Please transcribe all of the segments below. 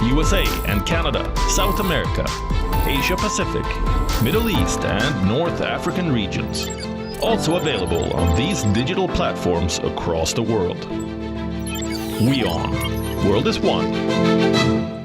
USA and Canada, South America, Asia Pacific, Middle East and North African regions. Also available on these digital platforms across the world. WION. World is one.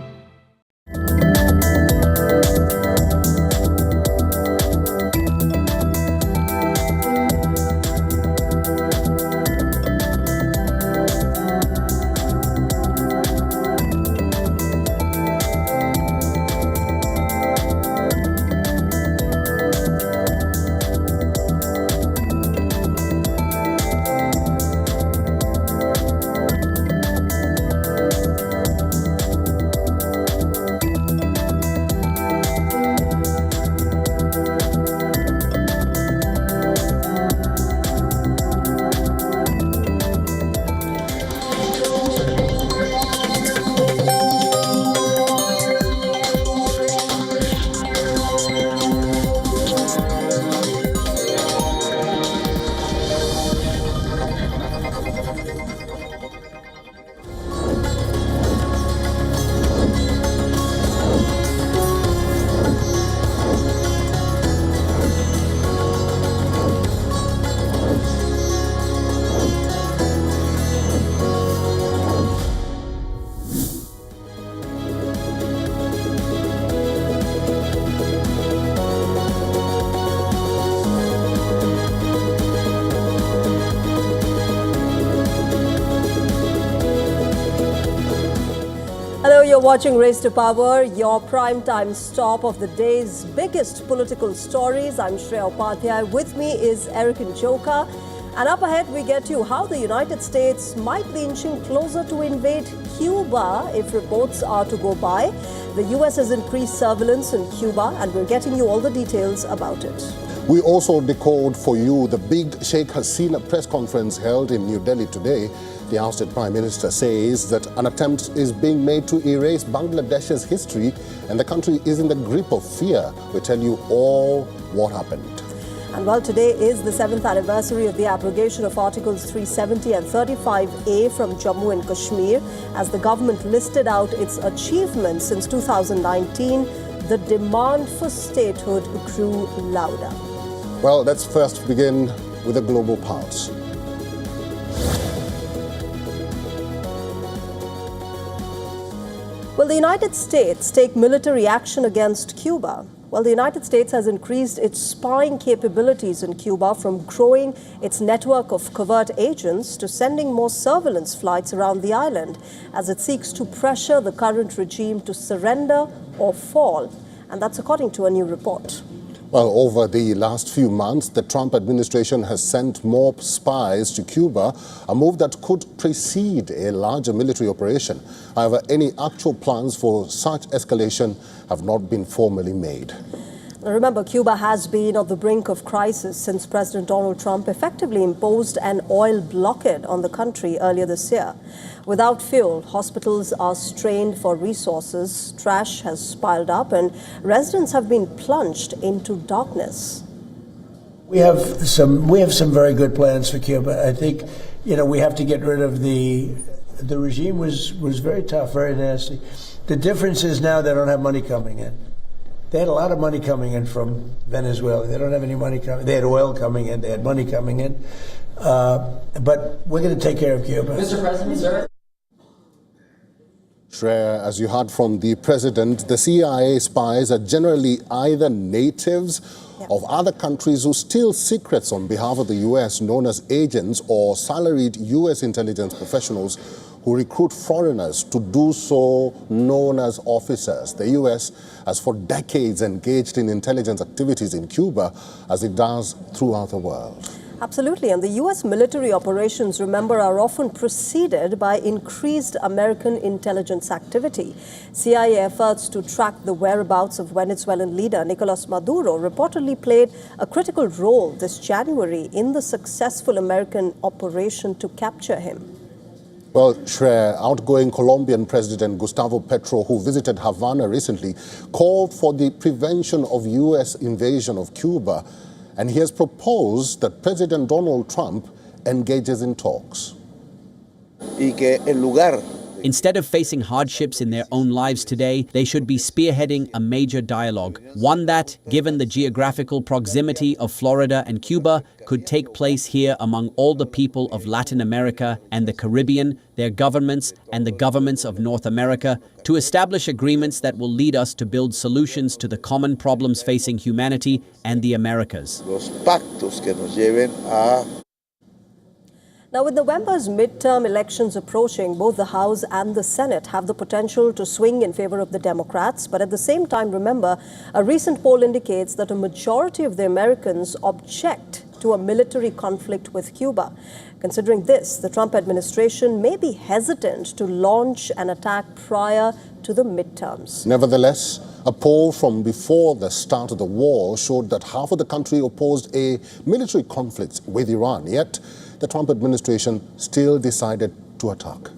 Hello, you're watching Race to Power, your primetime stop of the day's biggest political stories. I'm Shreya Upadhyay. With me is Eric Njoka. And up ahead, we get you how the United States might be inching closer to invade Cuba if reports are to go by. The US has increased surveillance in Cuba, and we're getting you all the details about it. We also decode for you the big Sheikh Hasina press conference held in New Delhi today. The ousted Prime Minister says that an attempt is being made to erase Bangladesh's history and the country is in the grip of fear. We tell you all what happened. And well, today is the 7th anniversary of the abrogation of Articles 370 and 35A from Jammu and Kashmir. As the government listed out its achievements since 2019, the demand for statehood grew louder. Well, let's first begin with a global pulse. Will the United States take military action against Cuba? Well, the United States has increased its spying capabilities in Cuba from growing its network of covert agents to sending more surveillance flights around the island as it seeks to pressure the current regime to surrender or fall. And that's according to a new report. Well, over the last few months, the Trump administration has sent more spies to Cuba, a move that could precede a larger military operation. However, any actual plans for such escalation have not been formally made. Now, remember, Cuba has been on the brink of crisis since President Donald Trump effectively imposed an oil blockade on the country earlier this year. Without fuel, hospitals are strained for resources, trash has piled up, and residents have been plunged into darkness. We have some very good plans for Cuba. I think, we have to get rid of the regime was very tough, very nasty. The difference is now they don't have money coming in. They had a lot of money coming in from Venezuela. They don't have any money coming. They had oil coming in. They had money coming in. But we're going to take care of Cuba. Mr. President, sir. Shreya, as you heard from the president, the CIA spies are generally either natives of other countries who steal secrets on behalf of the U.S., known as agents, or salaried U.S. intelligence professionals who recruit foreigners to do so, known as officers. The U.S. has for decades engaged in intelligence activities in Cuba, as it does throughout the world. Absolutely. And the U.S. military operations, remember, are often preceded by increased American intelligence activity. CIA efforts to track the whereabouts of Venezuelan leader Nicolas Maduro reportedly played a critical role this January in the successful American operation to capture him. Well, Shreya, outgoing Colombian President Gustavo Petro, who visited Havana recently, called for the prevention of U.S. invasion of Cuba. And he has proposed that President Donald Trump engages in talks. Y que en lugar Instead of facing hardships in their own lives today, they should be spearheading a major dialogue, one that, given the geographical proximity of Florida and Cuba, could take place here among all the people of Latin America and the Caribbean, their governments and the governments of North America, to establish agreements that will lead us to build solutions to the common problems facing humanity and the Americas. Now, with November's midterm elections approaching, both the House and the Senate have the potential to swing in favor of the Democrats. But at the same time, remember, a recent poll indicates that a majority of the Americans object to a military conflict with Cuba. Considering this, the Trump administration may be hesitant to launch an attack prior to the midterms. Nevertheless, a poll from before the start of the war showed that half of the country opposed a military conflict with Iran. Yet, the Trump administration still decided to attack.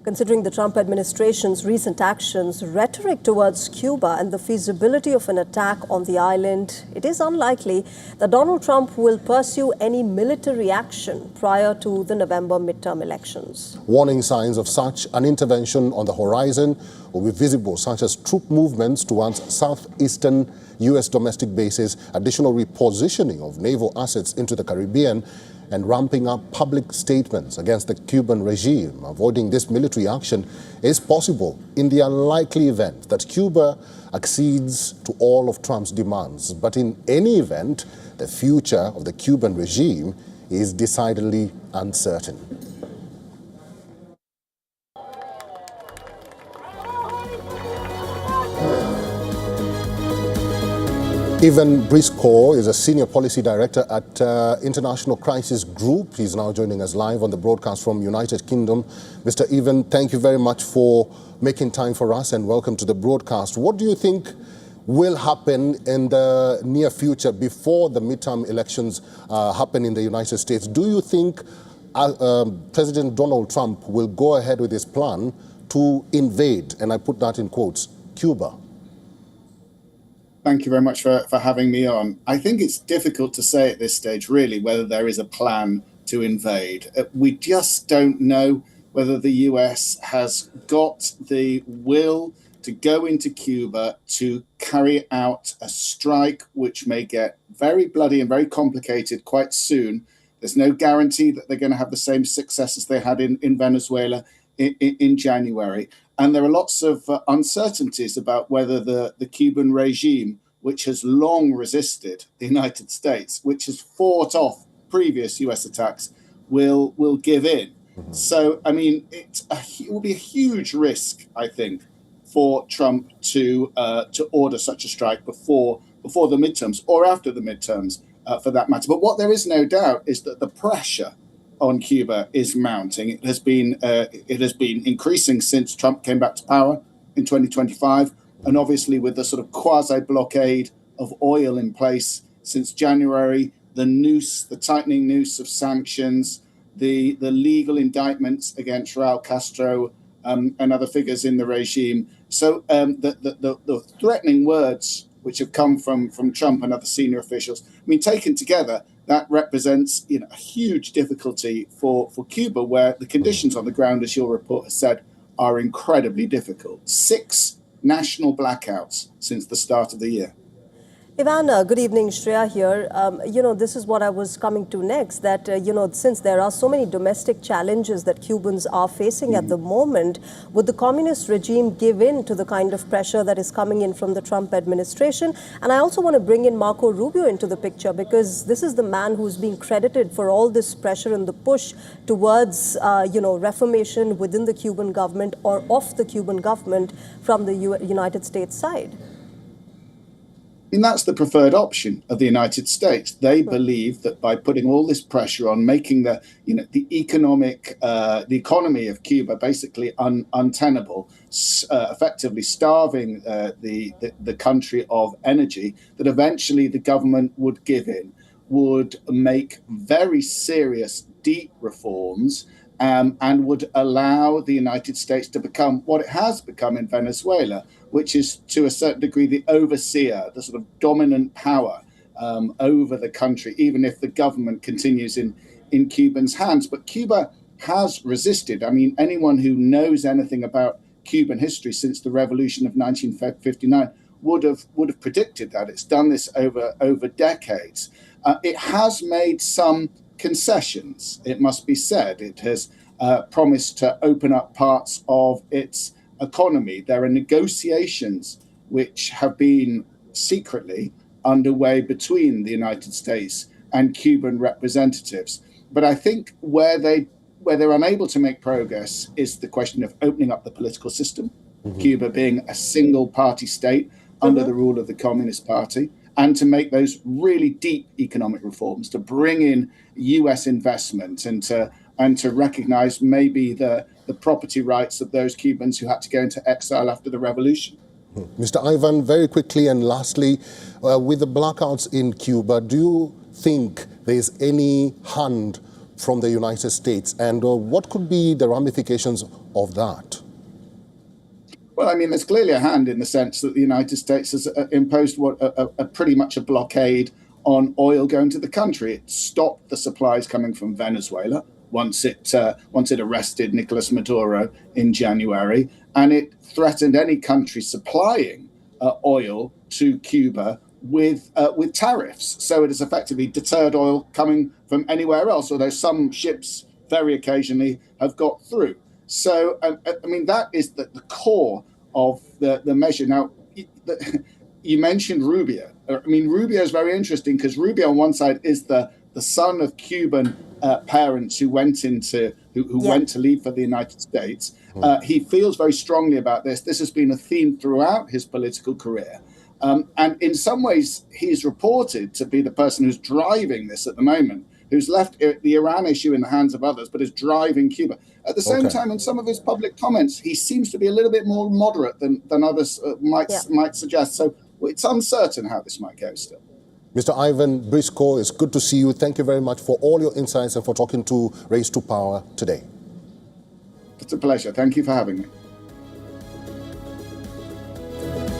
Considering the Trump administration's recent actions, rhetoric towards Cuba and the feasibility of an attack on the island, it is unlikely that Donald Trump will pursue any military action prior to the November midterm elections. Warning signs of such an intervention on the horizon will be visible, such as troop movements towards southeastern U.S. domestic bases, additional repositioning of naval assets into the Caribbean, and ramping up public statements against the Cuban regime. Avoiding this military action is possible in the unlikely event that Cuba accedes to all of Trump's demands. But in any event, the future of the Cuban regime is decidedly uncertain. Evan Briscoe is a senior policy director at International Crisis Group. He's now joining us live on the broadcast from United Kingdom. Mr. Evan, thank you very much for making time for us and welcome to the broadcast. What do you think will happen in the near future before the midterm elections happen in the United States? Do you think President Donald Trump will go ahead with his plan to invade, and I put that in quotes, Cuba? Thank you very much for having me on. I think it's difficult to say at this stage, really, whether there is a plan to invade. We just don't know whether the US has got the will to go into Cuba to carry out a strike which may get very bloody and very complicated quite soon. There's no guarantee that they're going to have the same success as they had in Venezuela in January. And there are lots of uncertainties about whether the Cuban regime, which has long resisted the United States, which has fought off previous US attacks, will give in. Mm-hmm. So, I mean, it will be a huge risk, I think, for Trump to order such a strike before the midterms or after the midterms, for that matter. But what there is no doubt is that the pressure on Cuba is mounting. It has been increasing since Trump came back to power in 2025, and obviously with the sort of quasi-blockade of oil in place since January, the tightening noose of sanctions, the legal indictments against Raul Castro and other figures in the regime. So the threatening words which have come from Trump and other senior officials, I mean, taken together, that represents a huge difficulty for Cuba, where the conditions on the ground, as your report has said, are incredibly difficult. 6 national blackouts since the start of the year. Ivana, good evening. Shreya here. This is what I was coming to next, that, since there are so many domestic challenges that Cubans are facing at the moment, would the communist regime give in to the kind of pressure that is coming in from the Trump administration? And I also want to bring in Marco Rubio into the picture, because this is the man who's being credited for all this pressure and the push towards, reformation within the Cuban government or of the Cuban government from the United States side. And that's the preferred option of the United States. They believe that by putting all this pressure on, making the economy of Cuba basically untenable, effectively starving the country of energy, that eventually the government would give in, would make very serious, deep reforms, and would allow the United States to become what it has become in Venezuela, which is to a certain degree the overseer, the sort of dominant power over the country, even if the government continues in Cubans' hands. But Cuba has resisted. I mean, anyone who knows anything about Cuban history since the revolution of 1959 would have predicted that. It's done this over decades. It has made some concessions, it must be said. It has promised to open up parts of its economy. There are negotiations which have been secretly underway between the United States and Cuban representatives. But I think where they're unable to make progress is the question of opening up the political system, Cuba being a single party state under the rule of the Communist Party, and to make those really deep economic reforms, to bring in US investment and to recognize maybe the property rights of those Cubans who had to go into exile after the revolution. Mr. Ivan, very quickly and lastly, with the blackouts in Cuba, do you think there's any hand from the United States, and what could be the ramifications of that? Well, I mean, there's clearly a hand in the sense that the United States has imposed pretty much a blockade on oil going to the country. It stopped the supplies coming from Venezuela once it arrested Nicolas Maduro in January, and it threatened any country supplying oil to Cuba with tariffs. So it has effectively deterred oil coming from anywhere else, although some ships very occasionally have got through. So, I mean, that is the core of the measure. Now, you mentioned Rubio. I mean, Rubio is very interesting because Rubio on one side is the son of Cuban parents who went to leave for the United States. He feels very strongly about this. This has been a theme throughout his political career. And in some ways, he's reported to be the person who's driving this at the moment, who's left the Iran issue in the hands of others, but is driving Cuba. At the same time, in some of his public comments, he seems to be a little bit more moderate than others might suggest. So it's uncertain how this might go still. Mr. Ivan Briscoe, it's good to see you. Thank you very much for all your insights and for talking to Race to Power today. It's a pleasure. Thank you for having me.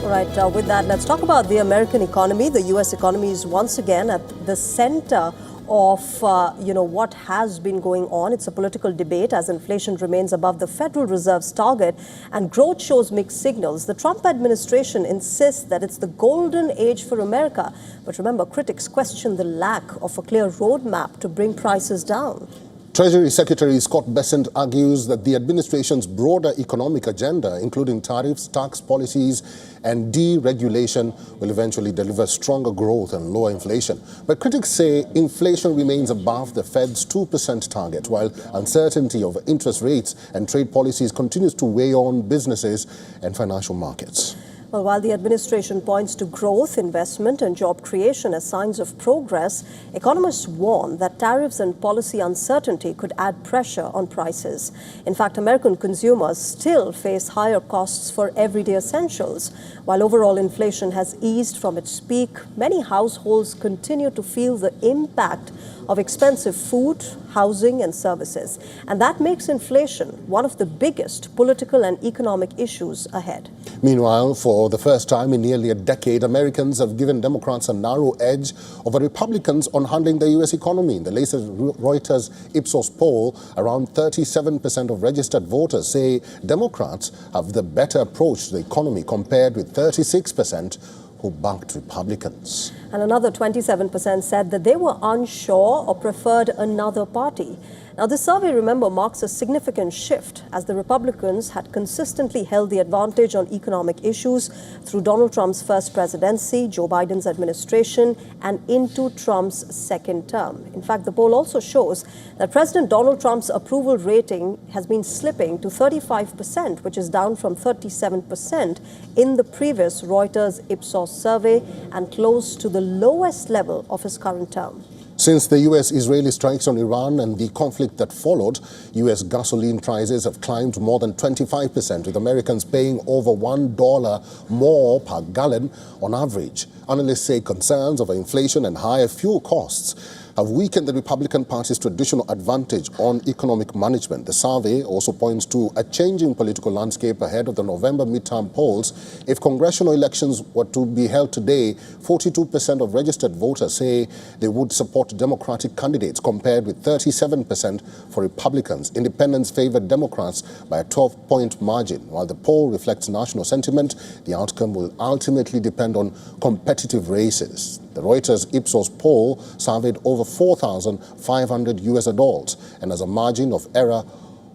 All right, with that, let's talk about the American economy. The U.S. economy is once again at the center of what has been going on. It's a political debate as inflation remains above the Federal Reserve's target and growth shows mixed signals. The Trump administration insists that it's the golden age for America. But remember, critics question the lack of a clear roadmap to bring prices down. Treasury Secretary Scott Bessent argues that the administration's broader economic agenda, including tariffs, tax policies, and deregulation, will eventually deliver stronger growth and lower inflation. But critics say inflation remains above the Fed's 2% target, while uncertainty over interest rates and trade policies continues to weigh on businesses and financial markets. Well, while the administration points to growth, investment and job creation as signs of progress, economists warn that tariffs and policy uncertainty could add pressure on prices. In fact, American consumers still face higher costs for everyday essentials. While overall inflation has eased from its peak, many households continue to feel the impact of expensive food, housing and services. And that makes inflation one of the biggest political and economic issues ahead. Meanwhile, for the first time in nearly a decade, Americans have given Democrats a narrow edge over Republicans on handling the U.S. economy. In the latest Reuters Ipsos poll, around 37% of registered voters say Democrats have the better approach to the economy compared with 36% who backed Republicans. And another 27% said that they were unsure or preferred another party. Now, this survey, remember, marks a significant shift as the Republicans had consistently held the advantage on economic issues through Donald Trump's first presidency, Joe Biden's administration, and into Trump's second term. In fact, the poll also shows that President Donald Trump's approval rating has been slipping to 35%, which is down from 37% in the previous Reuters Ipsos survey and close to the lowest level of his current term. Since the U.S.-Israeli strikes on Iran and the conflict that followed, U.S. gasoline prices have climbed more than 25%, with Americans paying over $1 more per gallon on average. Analysts say concerns over inflation and higher fuel costs have weakened the Republican Party's traditional advantage on economic management. The survey also points to a changing political landscape ahead of the November midterm polls. If congressional elections were to be held today, 42% of registered voters say they would support Democratic candidates, compared with 37% for Republicans. Independents favored Democrats by a 12-point margin. While the poll reflects national sentiment, the outcome will ultimately depend on competitive races. The Reuters Ipsos poll surveyed over 4,500 US adults and has a margin of error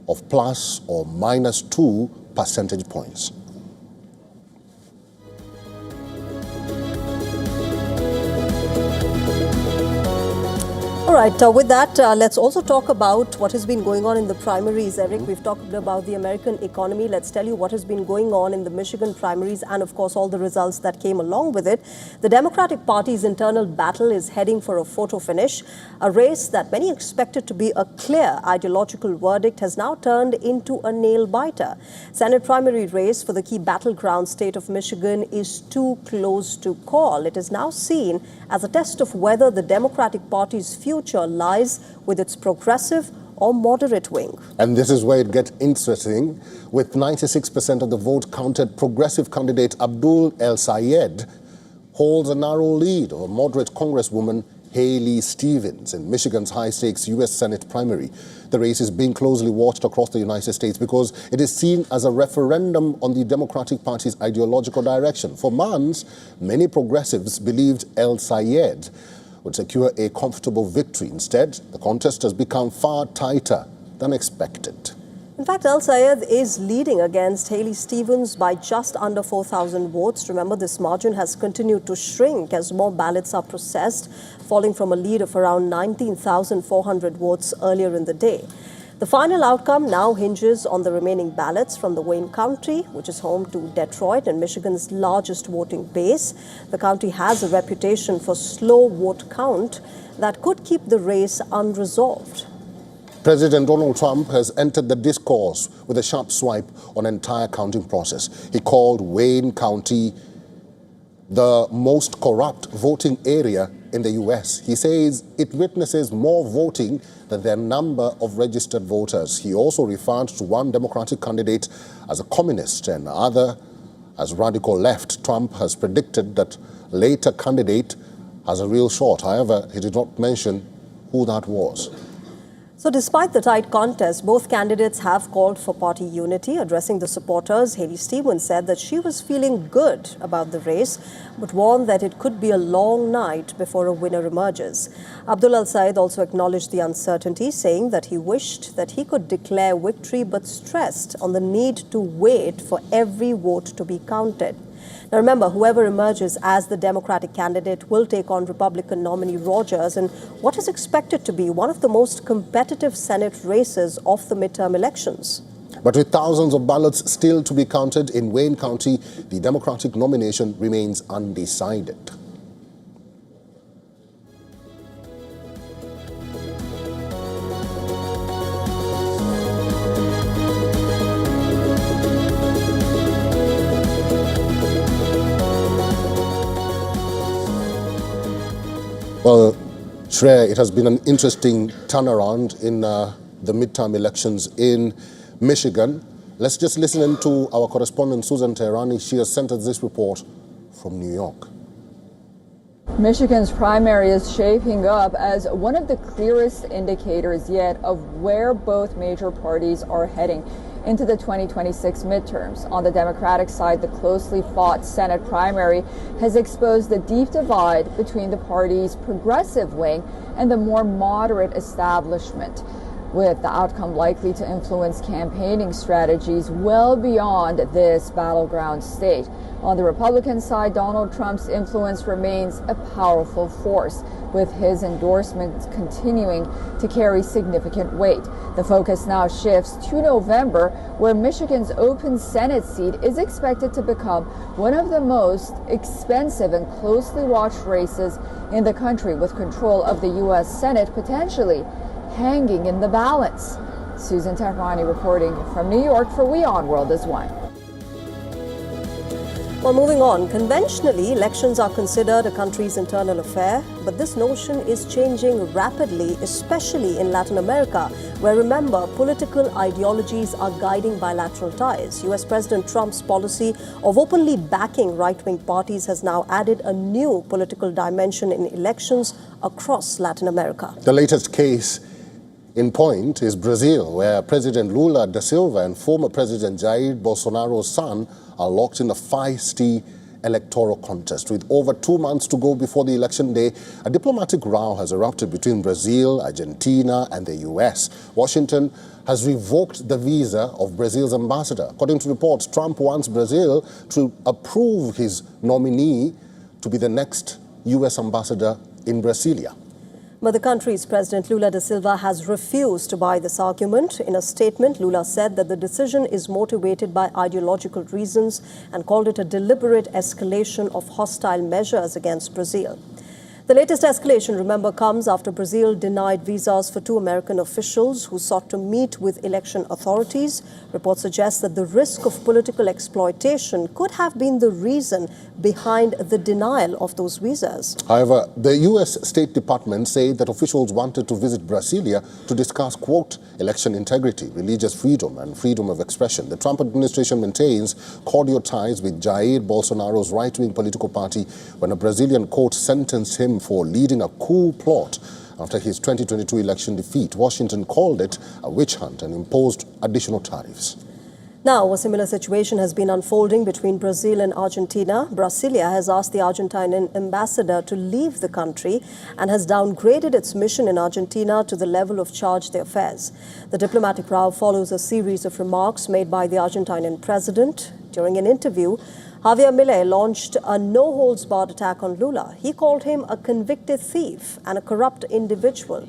of plus or minus 2 percentage points. All right, with that, let's also talk about what has been going on in the primaries. Eric, we've talked about the American economy. Let's tell you what has been going on in the Michigan primaries and, of course, all the results that came along with it. The Democratic Party's internal battle is heading for a photo finish. A race that many expected to be a clear ideological verdict has now turned into a nail-biter. Senate primary race for the key battleground state of Michigan is too close to call. It is now seen as a test of whether the Democratic Party's future lies with its progressive or moderate wing. And this is where it gets interesting. With 96% of the vote counted, progressive candidate Abdul El Sayed holds a narrow lead over moderate Congresswoman Haley Stevens in Michigan's high-stakes U.S. Senate primary. The race is being closely watched across the United States because it is seen as a referendum on the Democratic Party's ideological direction. For months, many progressives believed El Sayed would secure a comfortable victory. Instead, the contest has become far tighter than expected. In fact, El Sayed is leading against Haley Stevens by just under 4,000 votes. Remember, this margin has continued to shrink as more ballots are processed, falling from a lead of around 19,400 votes earlier in the day. The final outcome now hinges on the remaining ballots from the WION County, which is home to Detroit and Michigan's largest voting base. The county has a reputation for slow vote count that could keep the race unresolved. President Donald Trump has entered the discourse with a sharp swipe on the entire counting process. He called WION County the most corrupt voting area in the U.S. He says it witnesses more voting than their number of registered voters. He also referred to one Democratic candidate as a communist and other as radical left. Trump has predicted that later candidate has a real shot. However, he did not mention who that was. So despite the tight contest, both candidates have called for party unity. Addressing the supporters, Haley Stevens said that she was feeling good about the race, but warned that it could be a long night before a winner emerges. Abdul El Sayed also acknowledged the uncertainty, saying that he wished that he could declare victory, but stressed on the need to wait for every vote to be counted. Now remember, whoever emerges as the Democratic candidate will take on Republican nominee Rogers in what is expected to be one of the most competitive Senate races of the midterm elections. But with thousands of ballots still to be counted in WION County, the Democratic nomination remains undecided. Well, Shreya, it has been an interesting turnaround in the midterm elections in Michigan. Let's just listen in to our correspondent, Susan Teherani. She has sent us this report from New York. Michigan's primary is shaping up as one of the clearest indicators yet of where both major parties are heading into the 2026 midterms. On the Democratic side, the closely fought Senate primary has exposed the deep divide between the party's progressive wing and the more moderate establishment, with the outcome likely to influence campaigning strategies well beyond this battleground state. On the Republican side, Donald Trump's influence remains a powerful force, with his endorsements continuing to carry significant weight. The focus now shifts to November, where Michigan's open Senate seat is expected to become one of the most expensive and closely watched races in the country, with control of the U.S. Senate potentially hanging in the balance. Susan Teherani reporting from New York for WION World is One. Well, moving on, conventionally, elections are considered a country's internal affair, but this notion is changing rapidly, especially in Latin America, where, remember, political ideologies are guiding bilateral ties. US President Trump's policy of openly backing right-wing parties has now added a new political dimension in elections across Latin America. The latest case in point is Brazil, where President Lula da Silva and former President Jair Bolsonaro's son are locked in a feisty electoral contest. With over 2 months to go before the election day, a diplomatic row has erupted between Brazil, Argentina and the US. Washington has revoked the visa of Brazil's ambassador. According to reports, Trump wants Brazil to approve his nominee to be the next US ambassador in Brasilia. But the country's President Lula da Silva has refused to buy this argument. In a statement, Lula said that the decision is motivated by ideological reasons and called it a deliberate escalation of hostile measures against Brazil. The latest escalation, remember, comes after Brazil denied visas for 2 American officials who sought to meet with election authorities. Reports suggest that the risk of political exploitation could have been the reason behind the denial of those visas. However, the US State Department said that officials wanted to visit Brasilia to discuss, quote, election integrity, religious freedom and freedom of expression. The Trump administration maintains cordial ties with Jair Bolsonaro's right-wing political party when a Brazilian court sentenced him for leading a coup plot after his 2022 election defeat. Washington called it a witch hunt and imposed additional tariffs. Now, a similar situation has been unfolding between Brazil and Argentina. Brasilia has asked the Argentine ambassador to leave the country and has downgraded its mission in Argentina to the level of charge d'affaires. The diplomatic row follows a series of remarks made by the Argentine president. During an interview, Javier Milei launched a no-holds-barred attack on Lula. He called him a convicted thief and a corrupt individual.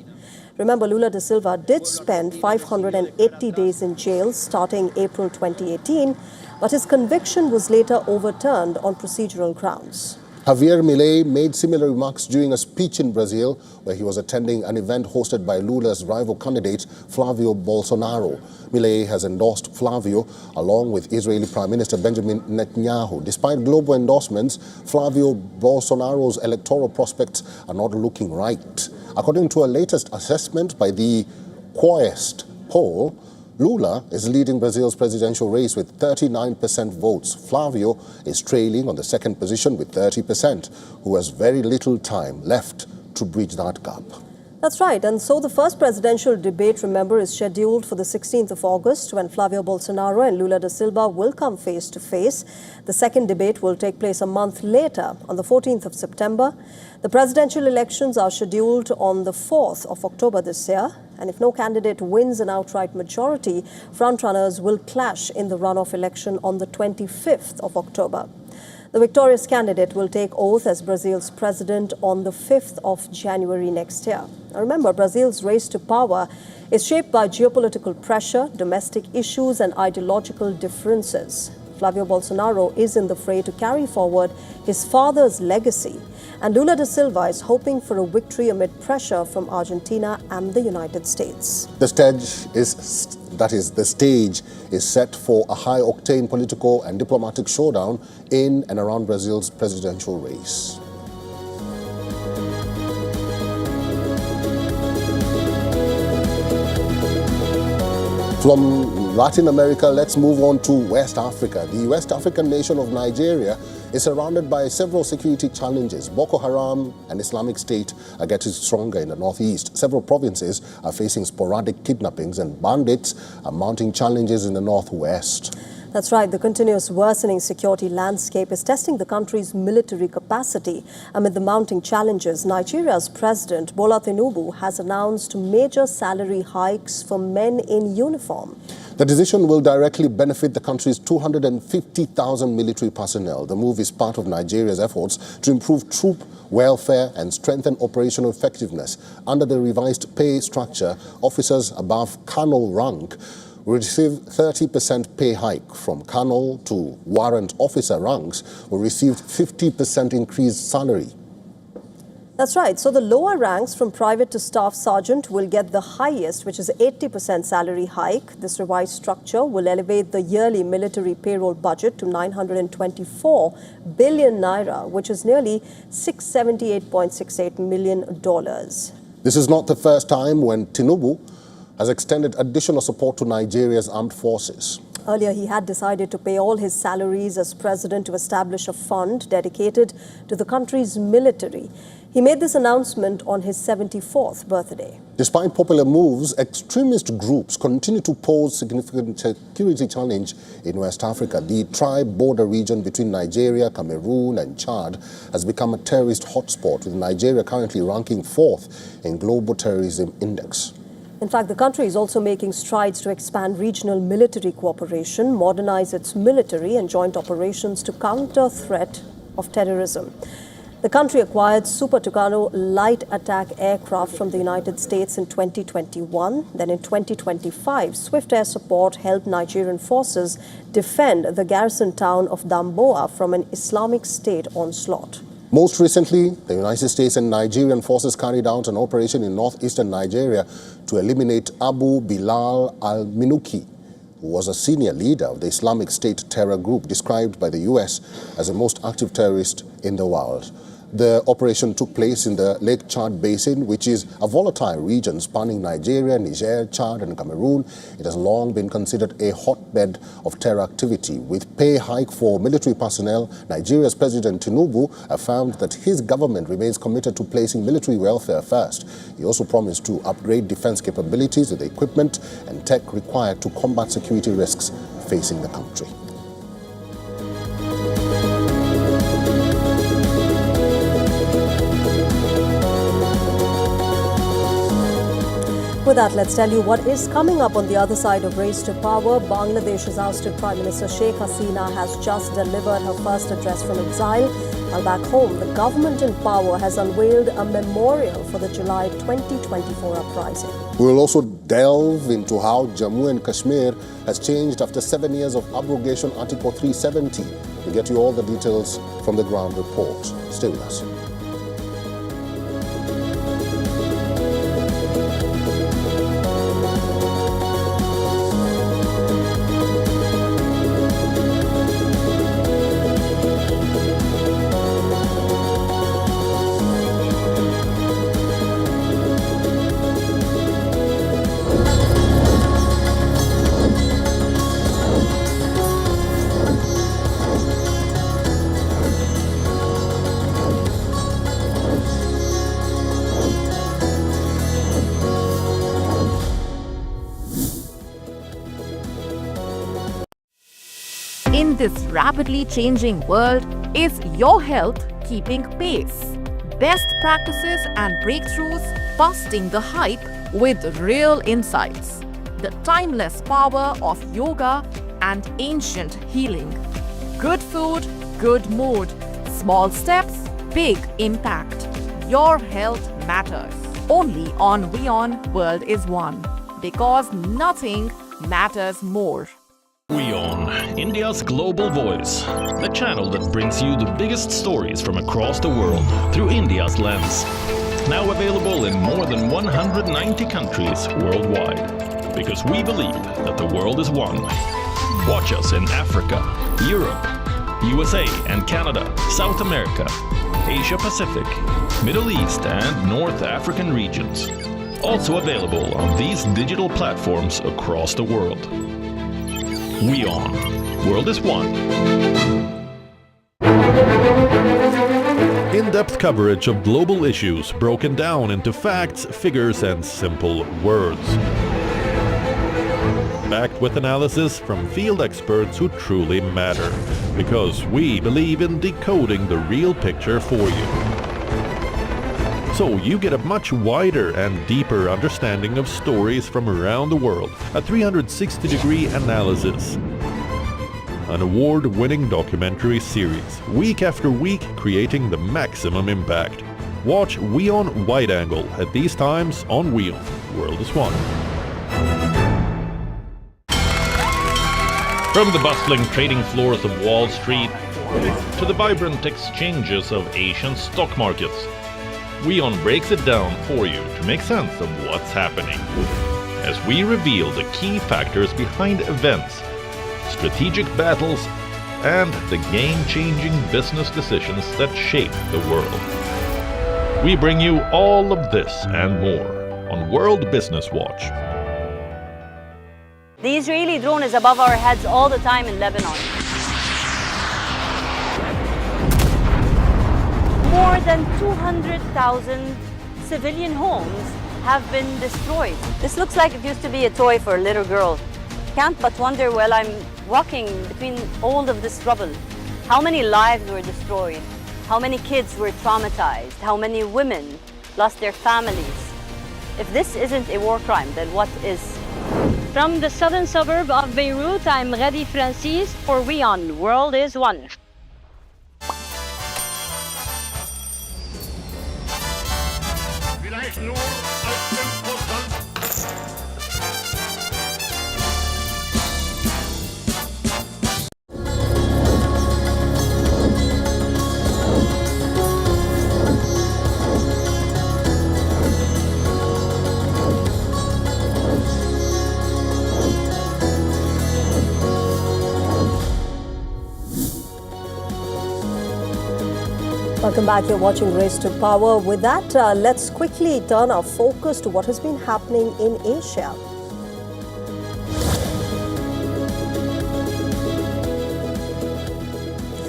Remember, Lula da Silva did spend 580 days in jail starting April 2018, but his conviction was later overturned on procedural grounds. Javier Milei made similar remarks during a speech in Brazil, where he was attending an event hosted by Lula's rival candidate, Flavio Bolsonaro. Milei has endorsed Flavio along with Israeli Prime Minister Benjamin Netanyahu. Despite global endorsements, Flavio Bolsonaro's electoral prospects are not looking right. According to a latest assessment by the Quest poll, Lula is leading Brazil's presidential race with 39% votes. Flavio is trailing on the second position with 30%, who has very little time left to bridge that gap. That's right. And so the first presidential debate, remember, is scheduled for the 16th of August when Flavio Bolsonaro and Lula da Silva will come face to face. The second debate will take place a month later on the 14th of September. The presidential elections are scheduled on the 4th of October this year. And if no candidate wins an outright majority, frontrunners will clash in the runoff election on the 25th of October. The victorious candidate will take oath as Brazil's president on the 5th of January next year. Now remember, Brazil's race to power is shaped by geopolitical pressure, domestic issues and ideological differences. Flavio Bolsonaro is in the fray to carry forward his father's legacy, and Lula da Silva is hoping for a victory amid pressure from Argentina and the United States. The stage is set for a high-octane political and diplomatic showdown in and around Brazil's presidential race. From Latin America, let's move on to West Africa. The West African nation of Nigeria is surrounded by several security challenges. Boko Haram and Islamic State are getting stronger in the northeast. Several provinces are facing sporadic kidnappings, and bandits are mounting challenges in the northwest. That's right. The continuous worsening security landscape is testing the country's military capacity. Amid the mounting challenges, Nigeria's President Bola Tinubu has announced major salary hikes for men in uniform. The decision will directly benefit the country's 250,000 military personnel. The move is part of Nigeria's efforts to improve troop welfare and strengthen operational effectiveness. Under the revised pay structure, officers above colonel rank will receive 30% pay hike. From colonel to warrant officer ranks will receive 50% increased salary. That's right. So the lower ranks from private to staff sergeant will get the highest, which is 80% salary hike. This revised structure will elevate the yearly military payroll budget to 924 billion naira, which is nearly $678.68 million. This is not the first time when Tinubu has extended additional support to Nigeria's armed forces. Earlier, he had decided to pay all his salaries as president to establish a fund dedicated to the country's military. He made this announcement on his 74th birthday. Despite popular moves, extremist groups continue to pose significant security challenge in West Africa. The tri-border region between Nigeria, Cameroon and Chad has become a terrorist hotspot, with Nigeria currently ranking 4th in Global Terrorism Index. In fact, the country is also making strides to expand regional military cooperation, modernize its military and joint operations to counter threat of terrorism. The country acquired Super Tucano light attack aircraft from the United States in 2021. Then in 2025, Swift Air Support helped Nigerian forces defend the garrison town of Damboa from an Islamic State onslaught. Most recently, the United States and Nigerian forces carried out an operation in northeastern Nigeria to eliminate Abu Bilal al-Minuki, who was a senior leader of the Islamic State terror group described by the US as the most active terrorist in the world. The operation took place in the Lake Chad Basin, which is a volatile region spanning Nigeria, Niger, Chad and Cameroon. It has long been considered a hotbed of terror activity. With pay hike for military personnel, Nigeria's President Tinubu affirmed that his government remains committed to placing military welfare first. He also promised to upgrade defense capabilities with the equipment and tech required to combat security risks facing the country. With that, let's tell you what is coming up on the other side of Race to Power. Bangladesh's ousted Prime Minister Sheikh Hasina has just delivered her first address from exile. While back home, the government in power has unveiled a memorial for the July 2024 uprising. We will also delve into how Jammu and Kashmir has changed after 7 years of abrogation Article 370. We'll get you all the details from the ground report. Stay with us. In this rapidly changing world, is your health keeping pace? Best practices and breakthroughs busting the hype with real insights. The timeless power of yoga and ancient healing. Good food, good mood. Small steps, big impact. Your health matters. Only on WION World is One. Because nothing matters more. WION, India's global voice, the channel that brings you the biggest stories from across the world through India's lens. Now available in more than 190 countries worldwide. Because we believe that the world is one. Watch us in Africa, Europe, USA and Canada, South America, Asia Pacific, Middle East and North African regions. Also available on these digital platforms across the world. WION. World is one. In-depth coverage of global issues broken down into facts, figures and simple words. Backed with analysis from field experts who truly matter. Because we believe in decoding the real picture for you. So you get a much wider and deeper understanding of stories from around the world. A 360-degree analysis. An award-winning documentary series, week after week creating the maximum impact. Watch WION Wide Angle at these times on WION. World is One. From the bustling trading floors of Wall Street to the vibrant exchanges of Asian stock markets, WION breaks it down for you to make sense of what's happening, as we reveal the key factors behind events, strategic battles, and the game-changing business decisions that shape the world. We bring you all of this and more on World Business Watch. The Israeli drone is above our heads all the time in Lebanon. More than 200,000 civilian homes have been destroyed. This looks like it used to be a toy for a little girl. Can't but wonder while I'm walking between all of this rubble, how many lives were destroyed, how many kids were traumatized, how many women lost their families. If this isn't a war crime, then what is? From the southern suburb of Beirut, I'm Radi Francis for WION World is One. Welcome back. You're watching Race to Power. With that, let's quickly turn our focus to what has been happening in Asia.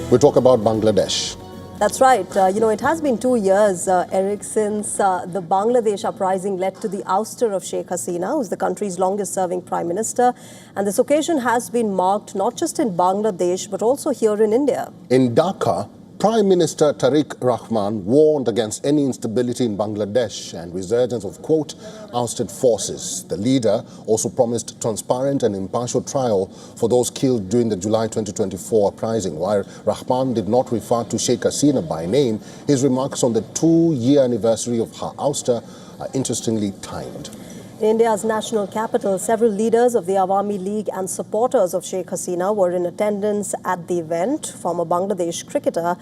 We talk about Bangladesh. That's right. It has been 2 years, Eric, since the Bangladesh uprising led to the ouster of Sheikh Hasina, who's the country's longest-serving prime minister. And this occasion has been marked not just in Bangladesh, but also here in India. In Dhaka, Prime Minister Tariq Rahman warned against any instability in Bangladesh and resurgence of, quote, ousted forces. The leader also promised transparent and impartial trial for those killed during the July 2024 uprising. While Rahman did not refer to Sheikh Hasina by name, his remarks on the 2-year anniversary of her ouster are interestingly timed. In India's national capital, several leaders of the Awami League and supporters of Sheikh Hasina were in attendance at the event. Former Bangladesh cricketer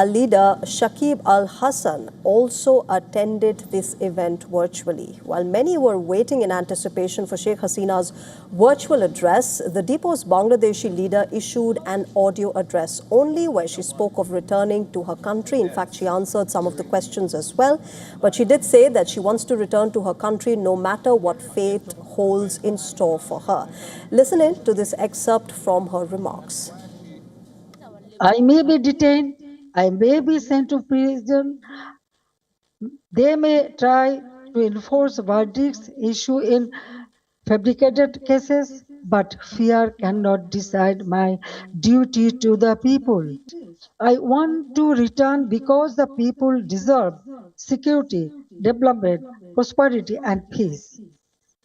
leader Shakib Al Hasan also attended this event virtually. While many were waiting in anticipation for Sheikh Hasina's virtual address, the deposed Bangladeshi leader issued an audio address only, where she spoke of returning to her country. In fact, she answered some of the questions as well. But she did say that she wants to return to her country no matter what fate holds in store for her. Listen in to this excerpt from her remarks. I may be detained. I may be sent to prison. They may try to enforce verdicts issued in fabricated cases, but fear cannot decide my duty to the people. I want to return because the people deserve security, development, prosperity, and peace.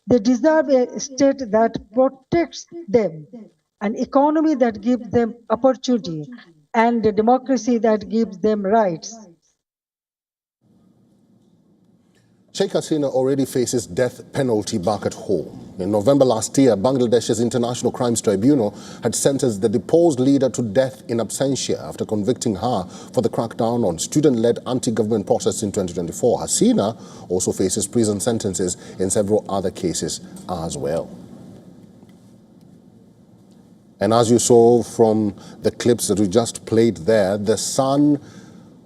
They deserve a state that protects them, an economy that gives them opportunity, and a democracy that gives them rights. Sheikh Hasina already faces death penalty back at home. In November last year, Bangladesh's International Crimes Tribunal had sentenced the deposed leader to death in absentia after convicting her for the crackdown on student-led anti-government protests in 2024. Hasina also faces prison sentences in several other cases as well. And as you saw from the clips that we just played there, the son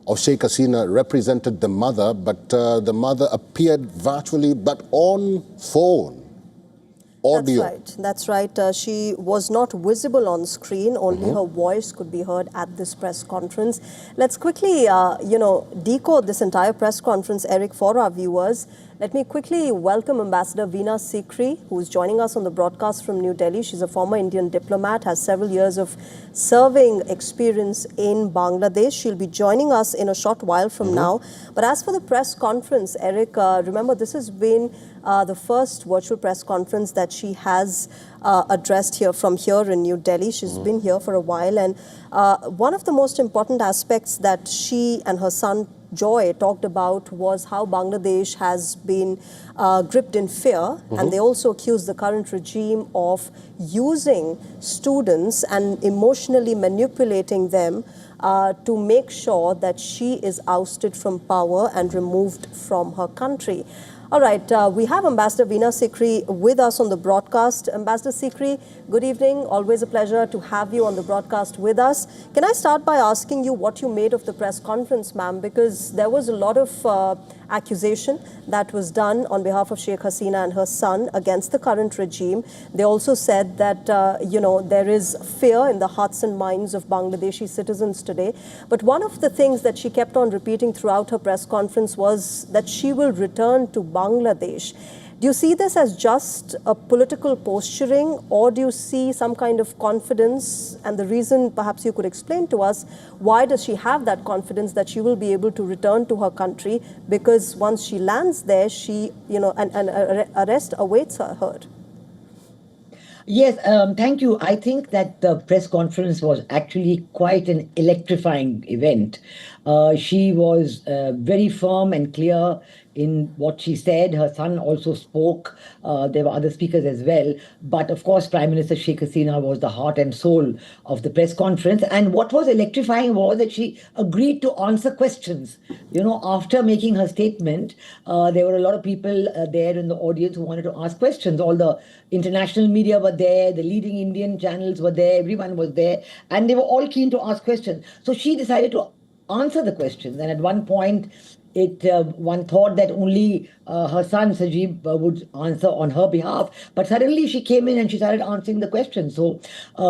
of Sheikh Hasina represented the mother, but the mother appeared virtually but on phone. Audio. That's right. She was not visible on screen. Only her voice could be heard at this press conference. Let's quickly, decode this entire press conference, Eric, for our viewers. Let me quickly welcome Ambassador Veena Sikri, who is joining us on the broadcast from New Delhi. She's a former Indian diplomat, has several years of serving experience in Bangladesh. She'll be joining us in a short while from now. But as for the press conference, Eric, remember this has been the first virtual press conference that she has addressed here in New Delhi. She's been here for a while. And one of the most important aspects that she and her son Joy talked about was how Bangladesh has been gripped in fear, and they also accused the current regime of using students and emotionally manipulating them to make sure that she is ousted from power and removed from her country. All right, we have Ambassador Veena Sikri with us on the broadcast. Ambassador Sikri, good evening. Always a pleasure to have you on the broadcast with us. Can I start by asking you what you made of the press conference, ma'am? Because there was a lot of accusation that was done on behalf of Sheikh Hasina and her son against the current regime. They also said that, there is fear in the hearts and minds of Bangladeshi citizens today. But one of the things that she kept on repeating throughout her press conference was that she will return to Bangladesh. Do you see this as just a political posturing, or do you see some kind of confidence? And the reason, perhaps you could explain to us, why does she have that confidence that she will be able to return to her country? Because once she lands there, she, an arrest awaits her. Yes, thank you. I think that the press conference was actually quite an electrifying event. She was very firm and clear in what she said. Her son also spoke. There were other speakers as well. But of course, Prime Minister Sheikh Hasina was the heart and soul of the press conference. And what was electrifying was that she agreed to answer questions. After making her statement, there were a lot of people there in the audience who wanted to ask questions. All the international media were there, the leading Indian channels were there, everyone was there, and they were all keen to ask questions. So she decided to answer the questions. And at one point, one thought that only her son Sajib would answer on her behalf, but suddenly she came in and she started answering the questions. So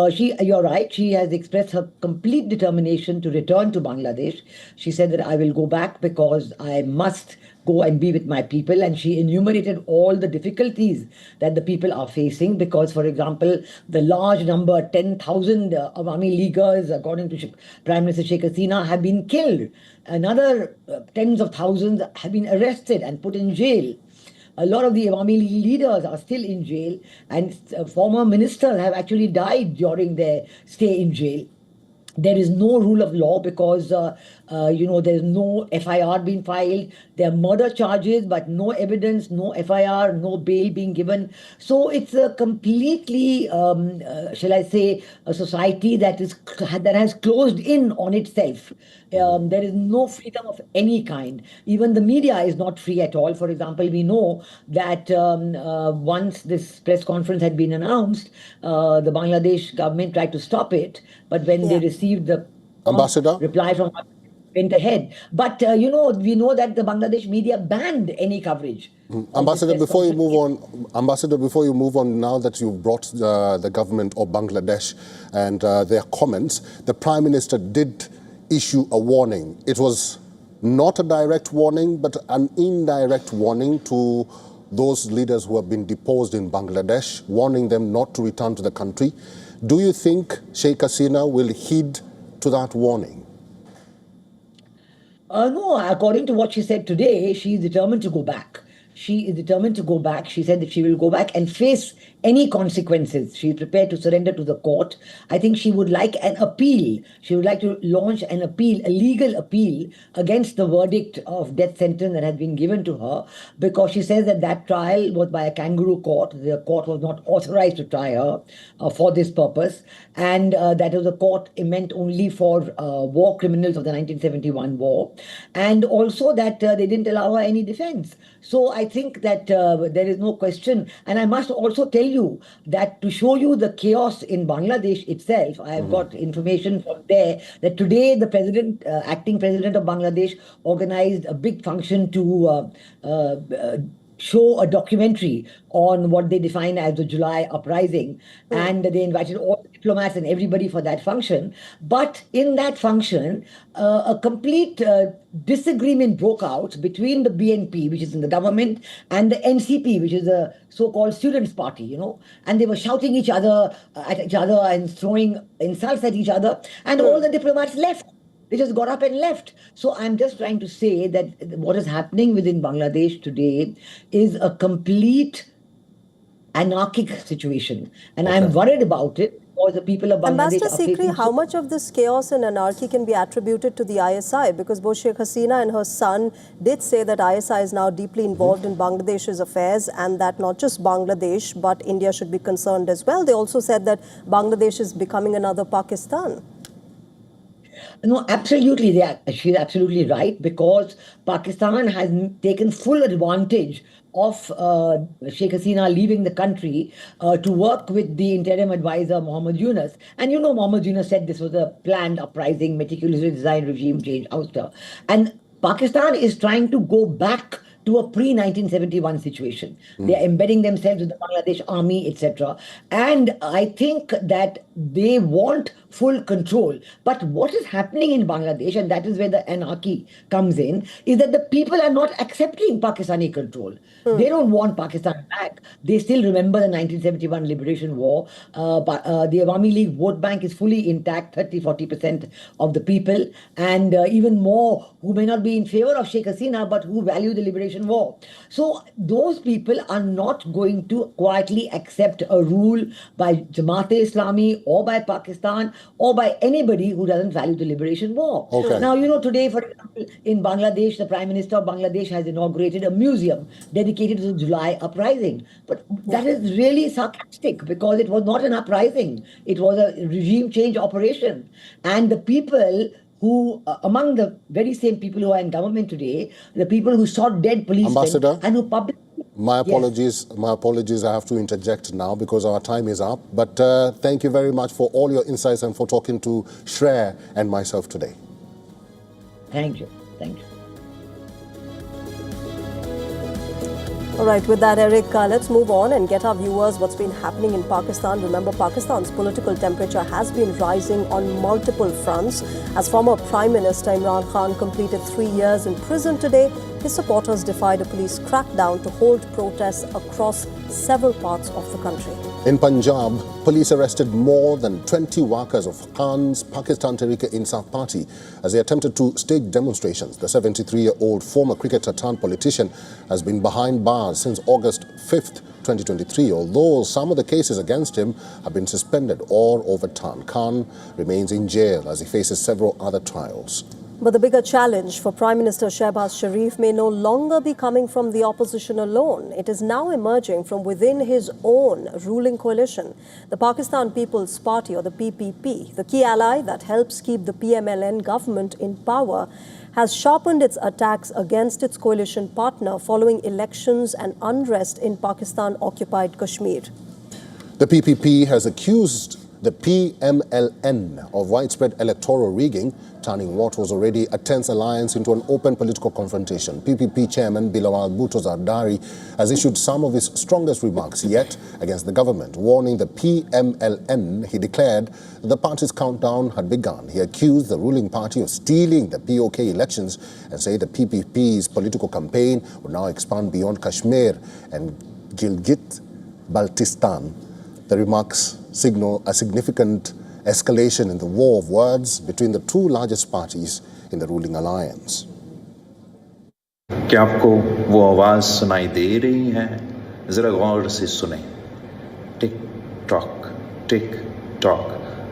you're right, she has expressed her complete determination to return to Bangladesh. She said that I will go back because I must go and be with my people, and she enumerated all the difficulties that the people are facing because, for example, the large number, 10,000 Awami Leaguers, according to Prime Minister Sheikh Hasina, have been killed. Another tens of thousands have been arrested and put in jail. A lot of the Awami leaders are still in jail, and former ministers have actually died during their stay in jail. There is no rule of law because, there's no FIR being filed. There are murder charges, but no evidence, no FIR, no bail being given. So it's a completely, shall I say, a society that has closed in on itself. There is no freedom of any kind. Even the media is not free at all. For example, we know that once this press conference had been announced, the Bangladesh government tried to stop it. But when they received the reply from went ahead. But, we know that the Bangladesh media banned any coverage. Ambassador, before you move on, now that you've brought the government of Bangladesh and their comments, the Prime Minister did issue a warning. It was not a direct warning, but an indirect warning to those leaders who have been deposed in Bangladesh, warning them not to return to the country. Do you think Sheikh Hasina will heed to that warning? No, according to what she said today, she is determined to go back. She is determined to go back. She said that she will go back and face any consequences. She is prepared to surrender to the court. I think she would like an appeal. She would like to launch an appeal, a legal appeal against the verdict of death sentence that has been given to her, because she says that trial was by a kangaroo court. The court was not authorized to try her for this purpose. And that was a court meant only for war criminals of the 1971 war. And also that they didn't allow her any defense. So I think that there is no question. And I must also tell you that to show you the chaos in Bangladesh itself, I have got information from there that today the acting president of Bangladesh organized a big function to show a documentary on what they define as the July uprising. And they invited all the diplomats and everybody for that function. But in that function, a complete disagreement broke out between the BNP, which is in the government, and the NCP, which is the so-called Students' Party, And they were shouting at each other and throwing insults at each other. And all the diplomats left. They just got up and left. So I'm just trying to say that what is happening within Bangladesh today is a complete anarchic situation. And I'm worried about it because the people of Bangladesh Ambassador Sikri, how much of this chaos and anarchy can be attributed to the ISI? Because both Sheikh Hasina and her son did say that ISI is now deeply involved in Bangladesh's affairs, and that not just Bangladesh, but India should be concerned as well. They also said that Bangladesh is becoming another Pakistan. No, absolutely. She's absolutely right, because Pakistan has taken full advantage of Sheikh Hasina leaving the country to work with the interim advisor Mohammed Yunus. And Mohammed Yunus said this was a planned uprising, meticulously designed regime change ouster. And Pakistan is trying to go back to a pre-1971 situation. They are embedding themselves with the Bangladesh army, etc. And I think that they want full control. But what is happening in Bangladesh, and that is where the anarchy comes in, is that the people are not accepting Pakistani control. They don't want Pakistan back. They still remember the 1971 Liberation War. But the Awami League vote bank is fully intact, 30-40% of the people, and even more who may not be in favor of Sheikh Hasina, but who value the Liberation War. So those people are not going to quietly accept a rule by Jamaat-e-Islami or by Pakistan or by anybody who doesn't value the Liberation War. Okay. Now, today, for example, in Bangladesh, the Prime Minister of Bangladesh has inaugurated a museum dedicated to the July uprising. But that is really sarcastic, because it was not an uprising. It was a regime change operation. And the people who, among the very same people who are in government today, the people who shot dead policemen Ambassador? and who publicly... My apologies. Yes. My apologies. I have to interject now because our time is up. But thank you very much for all your insights and for talking to Shreya and myself today. Thank you. Thank you. All right, with that, Eric, let's move on and get our viewers what's been happening in Pakistan. Remember, Pakistan's political temperature has been rising on multiple fronts. As former Prime Minister Imran Khan completed 3 years in prison today, his supporters defied a police crackdown to hold protests across several parts of the country. In Punjab, police arrested more than 20 workers of Khan's Pakistan Tehreek-e-Insaf party as they attempted to stage demonstrations. The 73-year-old former cricketer turned politician has been behind bars since August 5th, 2023, although some of the cases against him have been suspended or overturned. Khan remains in jail as he faces several other trials. But the bigger challenge for Prime Minister Shehbaz Sharif may no longer be coming from the opposition alone. It is now emerging from within his own ruling coalition. The Pakistan People's Party, or the PPP, the key ally that helps keep the PMLN government in power, has sharpened its attacks against its coalition partner following elections and unrest in Pakistan-occupied Kashmir. The PPP has accused the PMLN of widespread electoral rigging, turning what was already a tense alliance into an open political confrontation. PPP chairman Bilawal Bhutto Zardari has issued some of his strongest remarks yet against the government. Warning the PMLN, he declared the party's countdown had begun. He accused the ruling party of stealing the POK elections and said the PPP's political campaign would now expand beyond Kashmir and Gilgit-Baltistan. The remarks signal a significant escalation in the war of words between the two largest parties in the ruling alliance. क्या आपको वो आवाज सुनाई दे रही है? जरा गौर से सुने. टिक टॉक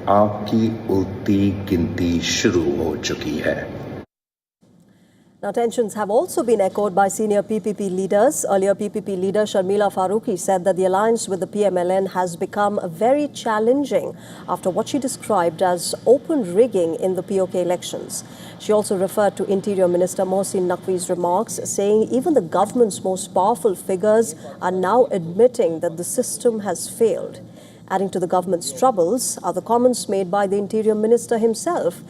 आपकी उल्टी गिनती शुरू हो चुकी है. Now, tensions have also been echoed by senior PPP leaders. Earlier, PPP leader Sharmila Faruqi said that the alliance with the PMLN has become very challenging after what she described as open rigging in the POK elections. She also referred to Interior Minister Mohsin Naqvi's remarks, saying even the government's most powerful figures are now admitting that the system has failed. Adding to the government's troubles are the comments made by the Interior Minister himself.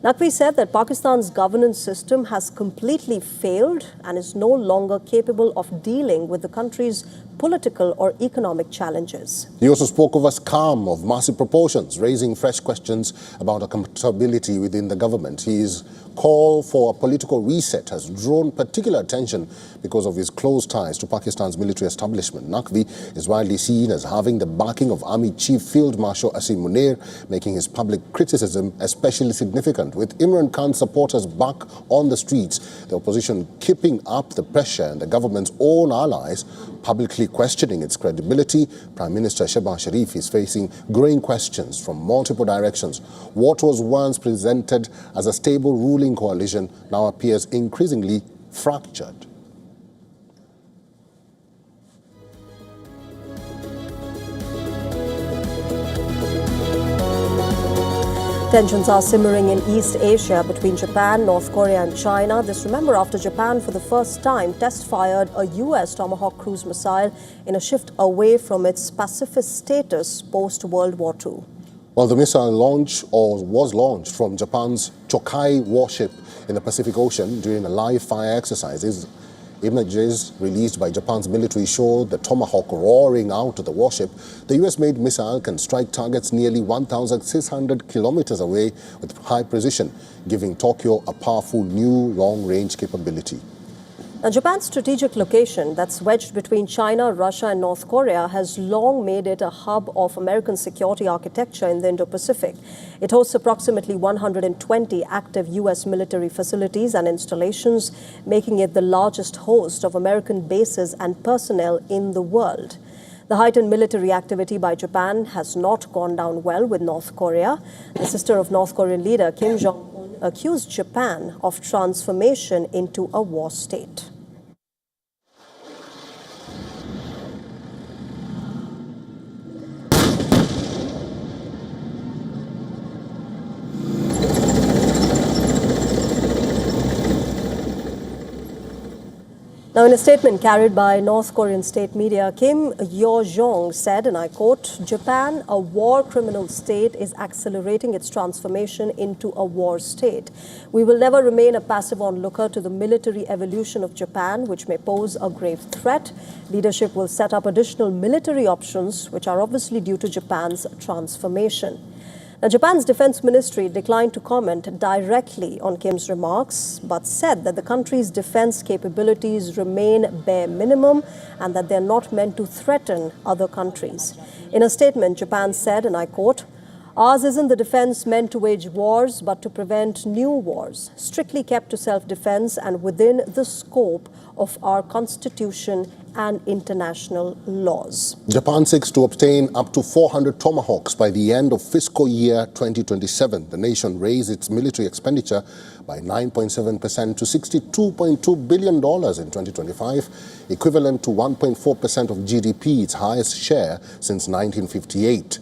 Naqvi said that Pakistan's governance system has completely failed and is no longer capable of dealing with the country's political or economic challenges. He also spoke of a scam of massive proportions, raising fresh questions about accountability within the government. His call for a political reset has drawn particular attention because of his close ties to Pakistan's military establishment. Naqvi is widely seen as having the backing of Army Chief Field Marshal Asim Munir, making his public criticism especially significant. With Imran Khan's supporters back on the streets, the opposition keeping up the pressure and the government's own allies publicly questioning its credibility, Prime Minister Shehbaz Sharif is facing growing questions from multiple directions. What was once presented as a stable ruling coalition now appears increasingly fractured. Tensions are simmering in East Asia between Japan, North Korea and China. This, remember, after Japan for the first time test-fired a US Tomahawk cruise missile in a shift away from its pacifist status post-World War II. Well, the missile was launched from Japan's Chokai warship in the Pacific Ocean during a live fire exercise. Images released by Japan's military showed the Tomahawk roaring out of the warship. The US-made missile can strike targets nearly 1,600 kilometers away with high precision, giving Tokyo a powerful new long-range capability. Now, Japan's strategic location that's wedged between China, Russia and North Korea has long made it a hub of American security architecture in the Indo-Pacific. It hosts approximately 120 active US military facilities and installations, making it the largest host of American bases and personnel in the world. The heightened military activity by Japan has not gone down well with North Korea. The sister of North Korean leader Kim Jong-un accused Japan of transformation into a war state. Now, in a statement carried by North Korean state media, Kim Yo-jong said, and I quote, "Japan, a war criminal state, is accelerating its transformation into a war state. We will never remain a passive onlooker to the military evolution of Japan, which may pose a grave threat. Leadership will set up additional military options, which are obviously due to Japan's transformation." Now, Japan's defense ministry declined to comment directly on Kim's remarks, but said that the country's defense capabilities remain bare minimum and that they're not meant to threaten other countries. In a statement, Japan said, and I quote, "Ours isn't the defense meant to wage wars, but to prevent new wars, strictly kept to self-defense and within the scope of our constitution and international laws." Japan seeks to obtain up to 400 Tomahawks by the end of fiscal year 2027. The nation raised its military expenditure by 9.7% to $62.2 billion in 2025, equivalent to 1.4% of GDP, its highest share since 1958.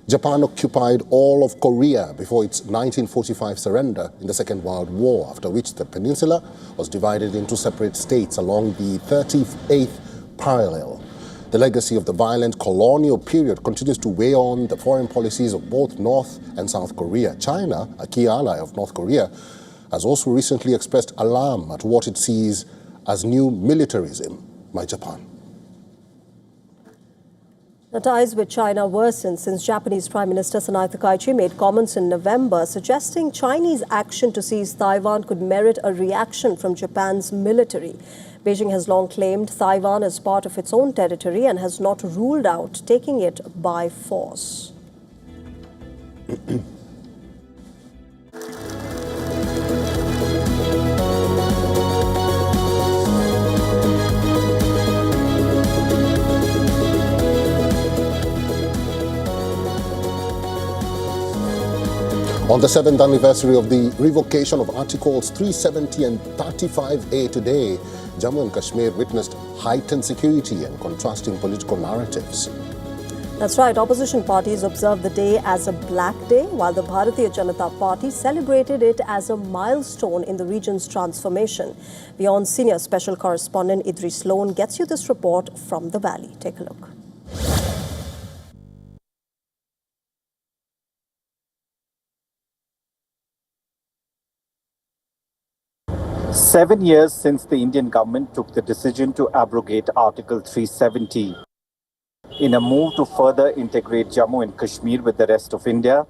Japan occupied all of Korea before its 1945 surrender in the Second World War, after which the peninsula was divided into separate states along the 38th parallel. The legacy of the violent colonial period continues to weigh on the foreign policies of both North and South Korea. China, a key ally of North Korea, has also recently expressed alarm at what it sees as new militarism by Japan. The ties with China worsened since Japanese Prime Minister Sanae Takaichi made comments in November suggesting Chinese action to seize Taiwan could merit a reaction from Japan's military. Beijing has long claimed Taiwan as part of its own territory and has not ruled out taking it by force. On the 7th anniversary of the revocation of Articles 370 and 35A today, Jammu and Kashmir witnessed heightened security and contrasting political narratives. That's right. Opposition parties observed the day as a black day, while the Bharatiya Janata Party celebrated it as a milestone in the region's transformation. WION senior special correspondent Idris Sloan gets you this report from the Valley. Take a look. Seven years since the Indian government took the decision to abrogate Article 370. In a move to further integrate Jammu and Kashmir with the rest of India,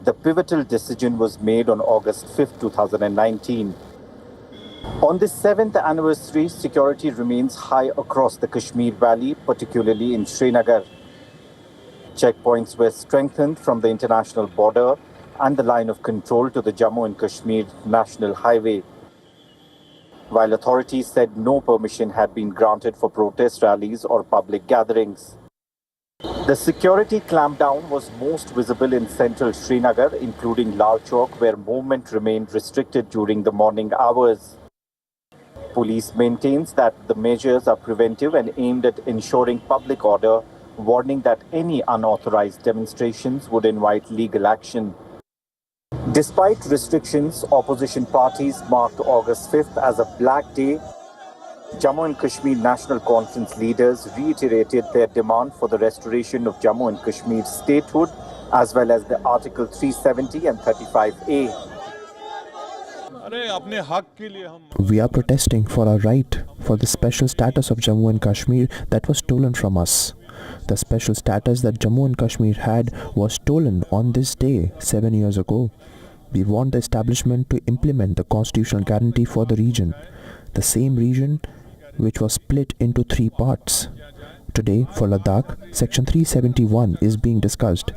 the pivotal decision was made on August 5, 2019. On this 7th anniversary, security remains high across the Kashmir Valley, particularly in Srinagar. Checkpoints were strengthened from the international border and the line of control to the Jammu and Kashmir National Highway, while authorities said no permission had been granted for protest rallies or public gatherings. The security clampdown was most visible in central Srinagar, including Lal Chowk, where movement remained restricted during the morning hours. Police maintains that the measures are preventive and aimed at ensuring public order, warning that any unauthorized demonstrations would invite legal action. Despite restrictions, opposition parties marked August 5th as a black day. Jammu and Kashmir National Conference leaders reiterated their demand for the restoration of Jammu and Kashmir's statehood, as well as the Article 370 and 35A. We are protesting for our right for the special status of Jammu and Kashmir that was stolen from us. The special status that Jammu and Kashmir had was stolen on this day 7 years ago. We want the establishment to implement the constitutional guarantee for the region, the same region which was split into 3 parts. Today, for Ladakh, Section 371 is being discussed.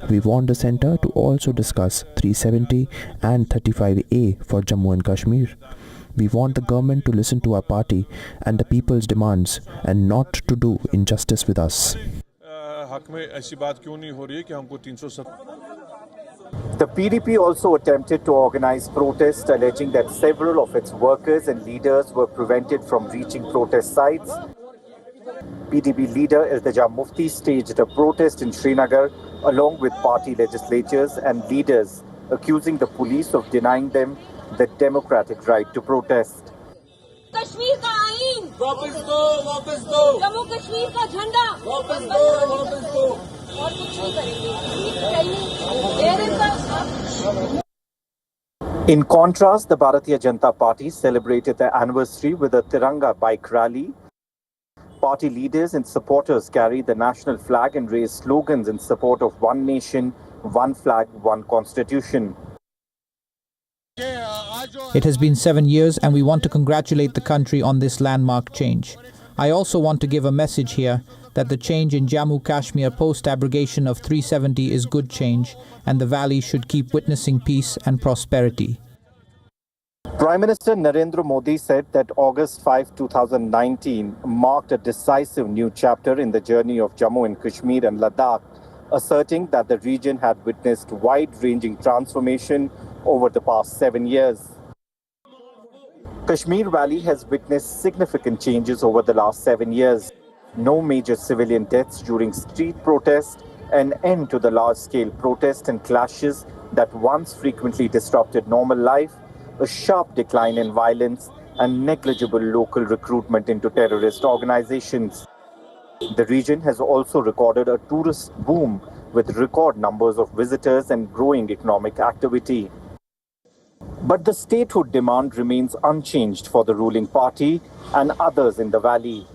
We want the centre to also discuss 370 and 35A for Jammu and Kashmir. We want the government to listen to our party and the people's demands and not to do injustice with us. The PDP also attempted to organize protests, alleging that several of its workers and leaders were prevented from reaching protest sites. PDP leader Iltija Mufti staged a protest in Srinagar along with party legislators and leaders, accusing the police of denying them the democratic right to protest. Kashmir का आईन वापस दो जम्मू कश्मीर का झंडा वापस दो और कुछ नहीं करेंगे। In contrast, the Bharatiya Janata Party celebrated their anniversary with a Tiranga bike rally. Party leaders and supporters carried the national flag and raised slogans in support of one nation, one flag, one constitution. It has been 7 years and we want to congratulate the country on this landmark change. I also want to give a message here that the change in Jammu Kashmir post-abrogation of 370 is good change and the valley should keep witnessing peace and prosperity. Prime Minister Narendra Modi said that August 5, 2019 marked a decisive new chapter in the journey of Jammu and Kashmir and Ladakh, asserting that the region had witnessed wide-ranging transformation over the past 7 years. Kashmir Valley has witnessed significant changes over the last 7 years. No major civilian deaths during street protests, an end to the large-scale protests and clashes that once frequently disrupted normal life, a sharp decline in violence, and negligible local recruitment into terrorist organizations. The region has also recorded a tourist boom with record numbers of visitors and growing economic activity. But the statehood demand remains unchanged for the ruling party and others in the valley,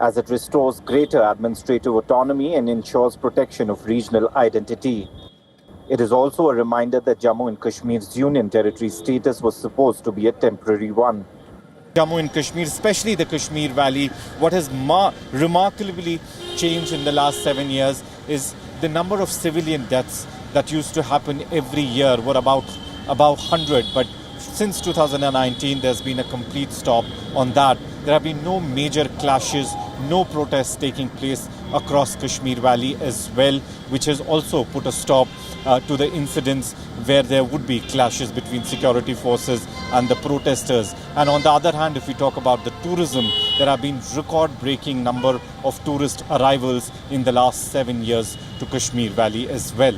as it restores greater administrative autonomy and ensures protection of regional identity. It is also a reminder that Jammu and Kashmir's Union Territory status was supposed to be a temporary one. Jammu and Kashmir, especially the Kashmir Valley, what has remarkably changed in the last 7 years is the number of civilian deaths that used to happen every year were about 100, but since 2019 there's been a complete stop on that. There have been no major clashes, no protests taking place across Kashmir Valley as well, which has also put a stop to the incidents where there would be clashes between security forces and the protesters. And on the other hand, if we talk about the tourism, there have been record-breaking number of tourist arrivals in the last 7 years to Kashmir Valley as well.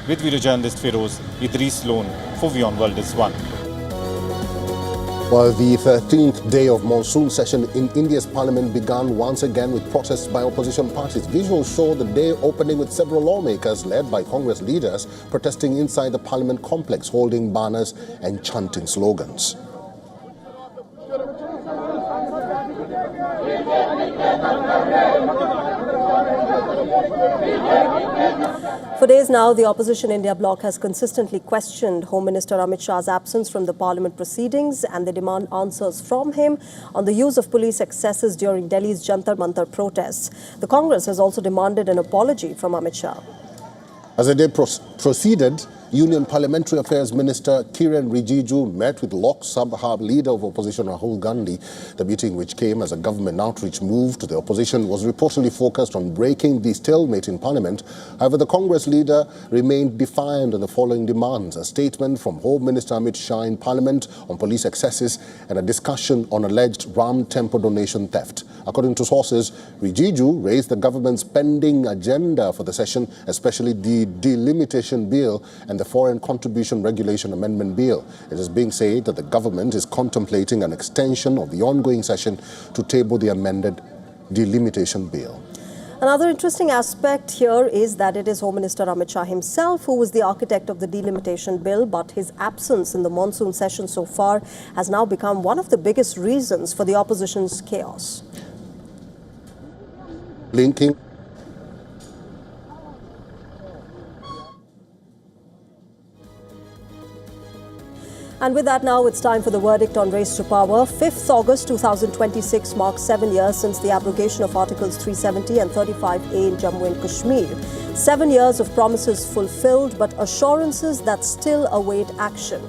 With video journalist Feroz, Idris Lone for WION World is One. Well, the 13th day of monsoon session in India's parliament began once again with protests by opposition parties. Visuals show the day opening with several lawmakers led by Congress leaders protesting inside the parliament complex, holding banners and chanting slogans. For days now, the opposition India bloc has consistently questioned Home Minister Amit Shah's absence from the parliament proceedings, and they demand answers from him on the use of police excesses during Delhi's Jantar Mantar protests. The Congress has also demanded an apology from Amit Shah. As the day proceeded, Union Parliamentary Affairs Minister Kiren Rijiju met with Lok Sabha leader of opposition Rahul Gandhi. The meeting, which came as a government outreach move to the opposition, was reportedly focused on breaking the stalemate in Parliament. However, the Congress leader remained defiant on the following demands: a statement from Home Minister Amit Shah in Parliament on police excesses and a discussion on alleged Ram Temple donation theft. According to sources, Rijiju raised the government's pending agenda for the session, especially the delimitation bill and the foreign contribution regulation amendment bill. It is being said that the government is contemplating an extension of the ongoing session to table the amended delimitation bill. Another interesting aspect here is that it is Home Minister Amit Shah himself who was the architect of the delimitation bill, but his absence in the monsoon session so far has now become one of the biggest reasons for the opposition's chaos. Linking And with that now, it's time for the verdict on Race to Power. 5th August 2026 marks 7 years since the abrogation of Articles 370 and 35A in Jammu and Kashmir. 7 years of promises fulfilled, but assurances that still await action.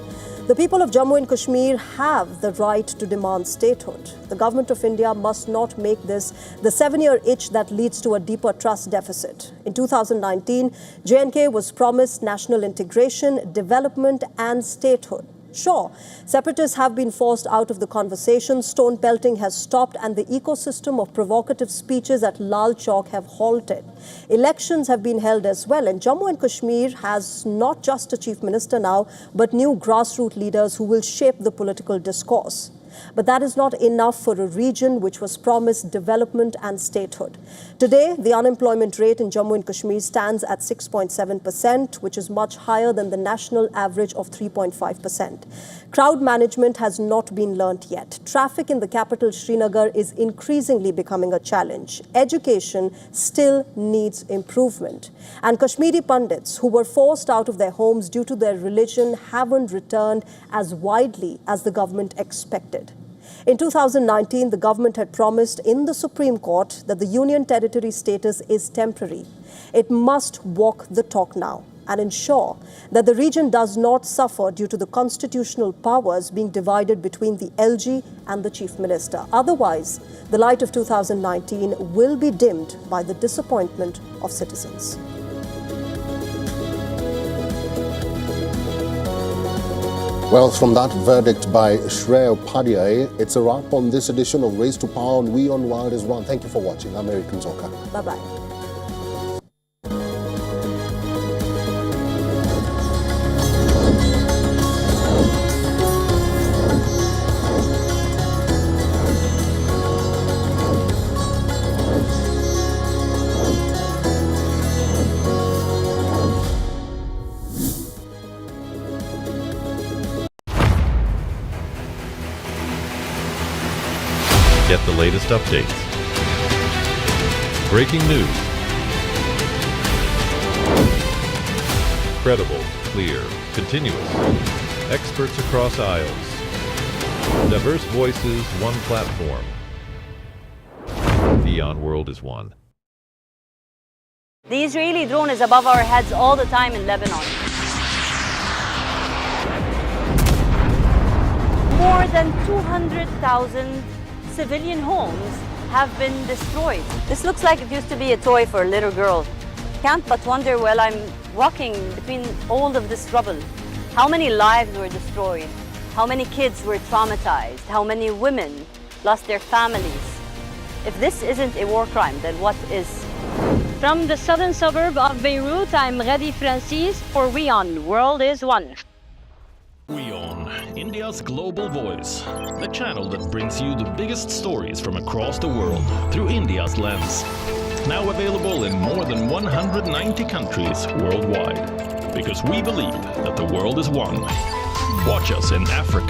The people of Jammu and Kashmir have the right to demand statehood. The government of India must not make this the 7-year itch that leads to a deeper trust deficit. In 2019, J&K was promised national integration, development and statehood. Sure, separatists have been forced out of the conversation, stone pelting has stopped and the ecosystem of provocative speeches at Lal Chowk have halted. Elections have been held as well, and Jammu and Kashmir has not just a chief minister now, but new grassroots leaders who will shape the political discourse. But that is not enough for a region which was promised development and statehood. Today, the unemployment rate in Jammu and Kashmir stands at 6.7%, which is much higher than the national average of 3.5%. Crowd management has not been learnt yet. Traffic in the capital, Srinagar, is increasingly becoming a challenge. Education still needs improvement. And Kashmiri Pandits who were forced out of their homes due to their religion haven't returned as widely as the government expected. In 2019, the government had promised in the Supreme Court that the Union Territory status is temporary. It must walk the talk now and ensure that the region does not suffer due to the constitutional powers being divided between the LG and the Chief Minister. Otherwise, the light of 2019 will be dimmed by the disappointment of citizens. Well, from that verdict by Shreya Upadhyay, it's a wrap on this edition of Race to Power on WION The World is One. Thank you for watching. I'm Eric Nzoka. Bye-bye. Get the latest updates, breaking news, credible, clear, continuous, experts across aisles, diverse voices, one platform. WION World is one. The Israeli drone is above our heads all the time in Lebanon. More than 200,000 civilian homes have been destroyed. This looks like it used to be a toy for a little girl. Can't but wonder while I'm walking between all of this rubble, how many lives were destroyed, how many kids were traumatized, how many women lost their families. If this isn't a war crime, then what is? From the southern suburb of Beirut, I'm Radi Francis for WION The World is One. WION, India's global voice, the channel that brings you the biggest stories from across the world through India's lens. Now available in more than 190 countries worldwide. Because we believe that the world is one. Watch us in Africa.